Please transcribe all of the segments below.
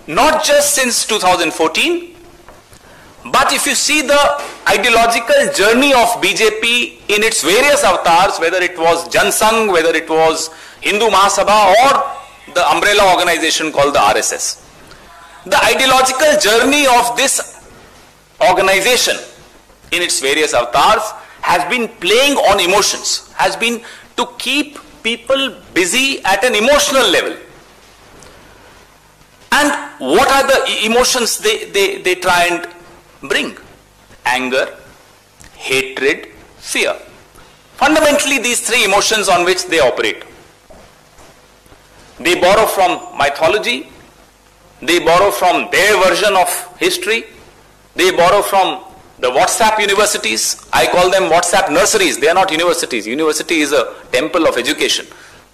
not just since 2014, but if you see the ideological journey of BJP in its various avatars, whether it was Jan Sangh, whether it was Hindu Mahasabha, or the umbrella organization called the RSS. The ideological journey of this organization in its various avatars has been playing on emotions, has been to keep people busy at an emotional level. And what are the emotions they try and bring? Anger, hatred, fear. Fundamentally, these three emotions on which they operate. They borrow from mythology, they borrow from their version of history, they borrow from the WhatsApp universities. I call them WhatsApp nurseries. They are not universities. University is a temple of education.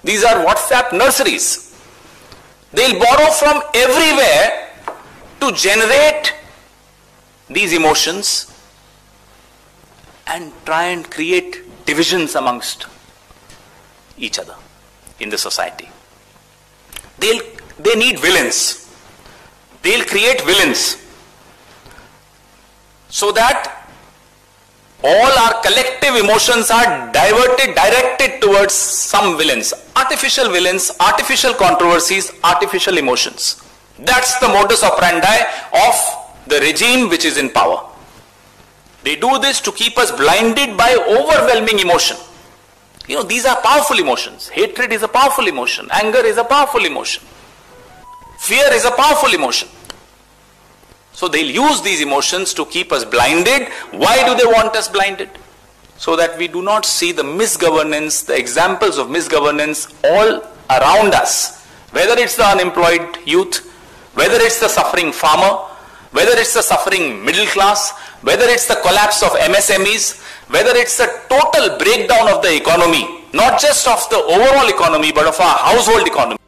These are WhatsApp nurseries. They'll borrow from everywhere to generate these emotions and try and create divisions amongst each other in the society. They need villains. They'll create villains so that all our collective emotions are directed towards some villains, artificial controversies, artificial emotions. That's the modus operandi of the regime which is in power. They do this to keep us blinded by overwhelming emotion. You know, these are powerful emotions. Hatred is a powerful emotion. Anger is a powerful emotion. Fear is a powerful emotion. So they'll use these emotions to keep us blinded. Why do they want us blinded? So that we do not see the misgovernance, the examples of misgovernance all around us. Whether it's the unemployed youth, whether it's the suffering farmer, whether it's the suffering middle class, whether it's the collapse of MSMEs, whether it's the total breakdown of the economy, not just of the overall economy, but of our household economy.